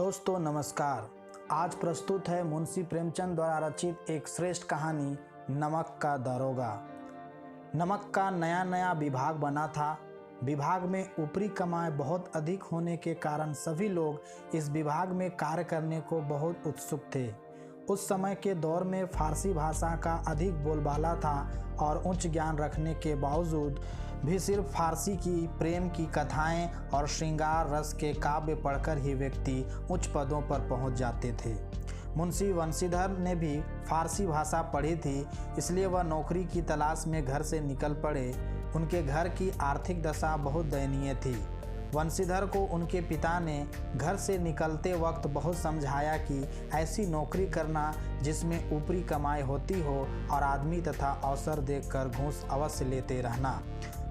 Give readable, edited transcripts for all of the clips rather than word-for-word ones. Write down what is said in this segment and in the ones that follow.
दोस्तों नमस्कार। आज प्रस्तुत है मुंशी प्रेमचंद द्वारा रचित एक श्रेष्ठ कहानी नमक का दरोगा। नमक का नया नया विभाग बना था। विभाग में ऊपरी कमाई बहुत अधिक होने के कारण सभी लोग इस विभाग में कार्य करने को बहुत उत्सुक थे। उस समय के दौर में फारसी भाषा का अधिक बोलबाला था और उच्च ज्ञान रखने के बावजूद भी सिर्फ फारसी की प्रेम की कथाएं और श्रृंगार रस के काव्य पढ़कर ही व्यक्ति उच्च पदों पर पहुंच जाते थे। मुंशी वंशीधर ने भी फारसी भाषा पढ़ी थी, इसलिए वह नौकरी की तलाश में घर से निकल पड़े। उनके घर की आर्थिक दशा बहुत दयनीय थी। वंशीधर को उनके पिता ने घर से निकलते वक्त बहुत समझाया कि ऐसी नौकरी करना जिसमें ऊपरी कमाई होती हो और आदमी तथा अवसर देखकर घूस अवश्य लेते रहना।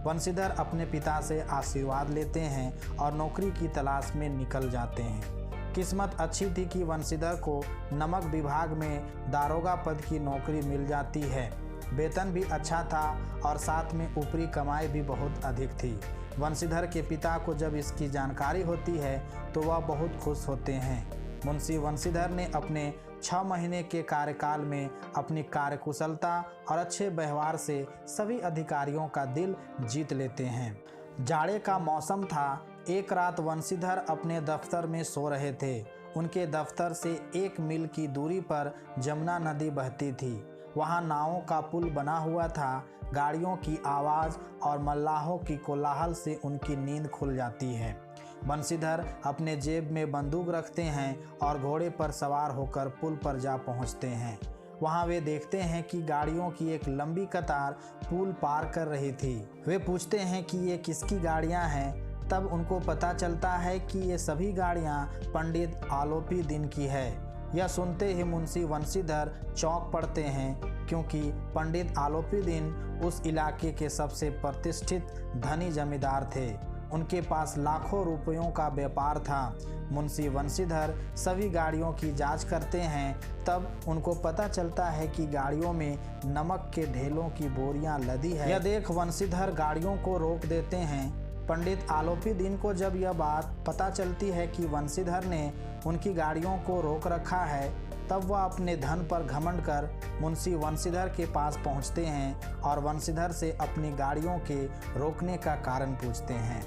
वंशीधर अपने पिता से आशीर्वाद लेते हैं और नौकरी की तलाश में निकल जाते हैं। किस्मत अच्छी थी कि वंशीधर को नमक विभाग में दारोगा पद की नौकरी मिल जाती है। वेतन भी अच्छा था और साथ में ऊपरी कमाई भी बहुत अधिक थी। वंशीधर के पिता को जब इसकी जानकारी होती है तो वह बहुत खुश होते हैं। मुंशी वंशीधर ने अपने 6 महीने के कार्यकाल में अपनी कार्यकुशलता और अच्छे व्यवहार से सभी अधिकारियों का दिल जीत लेते हैं। जाड़े का मौसम था। एक रात वंशीधर अपने दफ्तर में सो रहे थे। उनके दफ्तर से 1 मील की दूरी पर जमुना नदी बहती थी। वहाँ नावों का पुल बना हुआ था। गाड़ियों की आवाज़ और मल्लाहों की कोलाहल से उनकी नींद खुल जाती है। वंशीधर अपने जेब में बंदूक रखते हैं और घोड़े पर सवार होकर पुल पर जा पहुंचते हैं। वहां वे देखते हैं कि गाड़ियों की एक लंबी कतार पुल पार कर रही थी। वे पूछते हैं कि ये किसकी गाड़ियां हैं। तब उनको पता चलता है कि ये सभी गाड़ियां पंडित आलोपी दिन की है। यह सुनते ही मुंशी वंशीधर चौंक पड़ते हैं, क्योंकि पंडित आलोपी दिन उस इलाके के सबसे प्रतिष्ठित धनी जमींदार थे। उनके पास लाखों रुपयों का व्यापार था। मुंशी वंशीधर सभी गाड़ियों की जांच करते हैं। तब उनको पता चलता है कि गाड़ियों में नमक के ढेलों की बोरियां लदी है। यह देख वंशीधर गाड़ियों को रोक देते हैं। पंडित आलोपी दिन को जब यह बात पता चलती है कि वंशीधर ने उनकी गाड़ियों को रोक रखा है, तब वह अपने धन पर घमंड कर मुंशी वंशीधर के पास पहुंचते हैं और वंशीधर से अपनी गाड़ियों के रोकने का कारण पूछते हैं।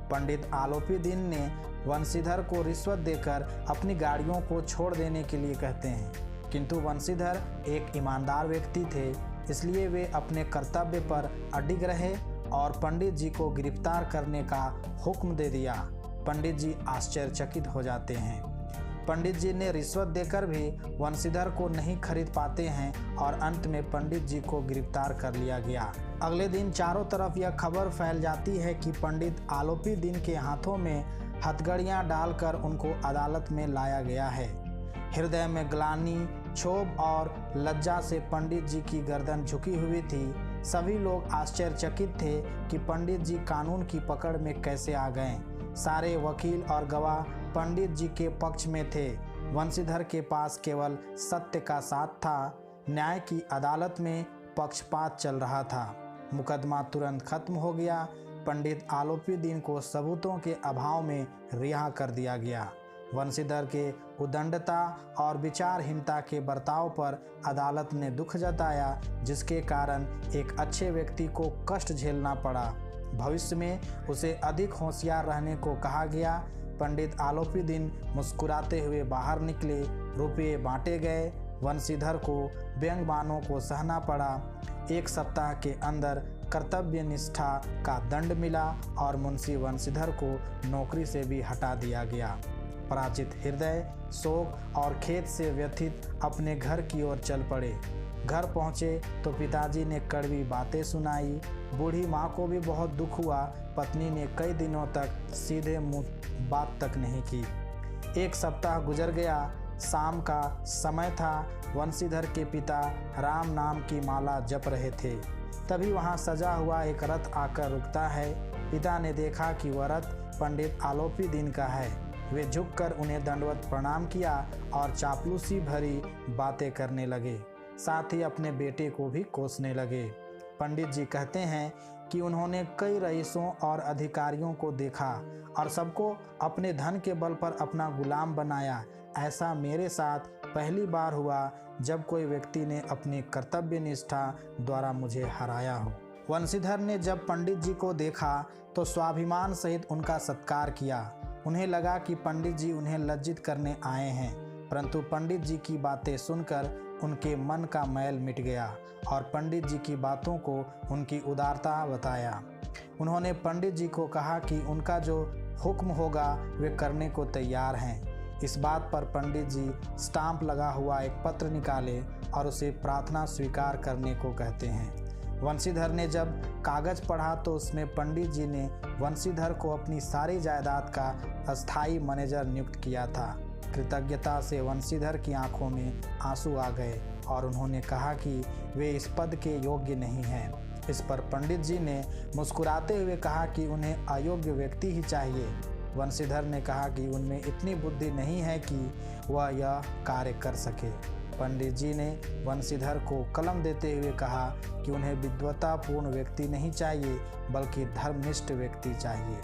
पंडित आलोपी दिन ने वंशीधर को रिश्वत देकर अपनी गाड़ियों को छोड़ देने के लिए कहते हैं, किंतु वंशीधर एक ईमानदार व्यक्ति थे, इसलिए वे अपने कर्तव्य पर अडिग रहे और पंडित जी को गिरफ्तार करने का हुक्म दे दिया। पंडित जी आश्चर्यचकित हो जाते हैं। पंडित जी ने रिश्वत देकर भी वंशीधर को नहीं खरीद पाते हैं और अंत में पंडित जी को गिरफ्तार कर लिया गया। अगले दिन चारों तरफ यह खबर फैल जाती है कि पंडित आलोपी दिन के हाथों में हथकड़ियां डालकर उनको अदालत में लाया गया है। हृदय में ग्लानि, क्षोभ और लज्जा से पंडित जी की गर्दन झुकी हुई थी। सभी लोग आश्चर्यचकित थे कि पंडित जी कानून की पकड़ में कैसे आ गए। सारे वकील और गवाह पंडित जी के पक्ष में थे। वंशीधर के पास केवल सत्य का साथ था। न्याय की अदालत में पक्षपात चल रहा था। मुकदमा तुरंत खत्म हो गया। पंडित आलोपी दिन को सबूतों के अभाव में रिहा कर दिया गया। वंशीधर के उदंडता और विचारहीनता के बर्ताव पर अदालत ने दुख जताया, जिसके कारण एक अच्छे व्यक्ति को कष्ट झेलना पड़ा। भविष्य में उसे अधिक होशियार रहने को कहा गया। पंडित आलोपी दिन मुस्कुराते हुए बाहर निकले। रुपये बांटे गए। वंशीधर को व्यंग्यमानों को सहना पड़ा। 1 सप्ताह के अंदर कर्तव्य निष्ठा का दंड मिला और मुंशी वंशीधर को नौकरी से भी हटा दिया गया। पराजित हृदय, शोक और खेद से व्यथित अपने घर की ओर चल पड़े। घर पहुंचे तो पिताजी ने कड़वी बातें सुनाई। बूढ़ी माँ को भी बहुत दुख हुआ। पत्नी ने कई दिनों तक सीधे मुंह बात तक नहीं की। 1 सप्ताह गुजर गया। शाम का समय था। वंशीधर के पिता राम नाम की माला जप रहे थे। तभी वहाँ सजा हुआ एक रथ आकर रुकता है। पिता ने देखा कि वह रथ पंडित आलोपी दिन का है। वे झुककर उन्हें दंडवत प्रणाम किया और चापलूसी भरी बातें करने लगे। साथ ही अपने बेटे को भी कोसने लगे। पंडित जी कहते हैं कि उन्होंने कई रईसों और अधिकारियों को देखा और सबको अपने धन के बल पर अपना गुलाम बनाया। ऐसा मेरे साथ पहली बार हुआ जब कोई व्यक्ति ने अपनी कर्तव्य निष्ठा द्वारा मुझे हराया हो। वंशीधर ने जब पंडित जी को देखा तो स्वाभिमान सहित उनका सत्कार किया। उन्हें लगा कि पंडित जी उन्हें लज्जित करने आए हैं, परंतु पंडित जी की बातें सुनकर उनके मन का मैल मिट गया और पंडित जी की बातों को उनकी उदारता बताया। उन्होंने पंडित जी को कहा कि उनका जो हुक्म होगा वे करने को तैयार हैं। इस बात पर पंडित जी स्टाम्प लगा हुआ एक पत्र निकाले और उसे प्रार्थना स्वीकार करने को कहते हैं। वंशीधर ने जब कागज पढ़ा तो उसमें पंडित जी ने वंशीधर को अपनी सारी जायदाद का अस्थायी मैनेजर नियुक्त किया था। कृतज्ञता से वंशीधर की आंखों में आंसू आ गए और उन्होंने कहा कि वे इस पद के योग्य नहीं हैं। इस पर पंडित जी ने मुस्कुराते हुए कहा कि उन्हें अयोग्य व्यक्ति ही चाहिए। वंशीधर ने कहा कि उनमें इतनी बुद्धि नहीं है कि वह यह कार्य कर सके। पंडित जी ने वंशीधर को कलम देते हुए कहा कि उन्हें विद्वतापूर्ण व्यक्ति नहीं चाहिए बल्कि धर्मनिष्ठ व्यक्ति चाहिए।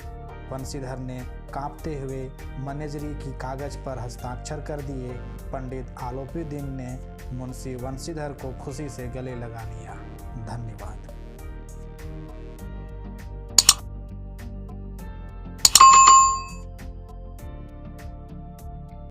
वंशीधर ने कांपते हुए मैनेजरी की कागज पर हस्ताक्षर कर दिए। पंडित आलोपीदीन ने मुंशी वंशीधर को खुशी से गले लगा लिया। धन्यवाद।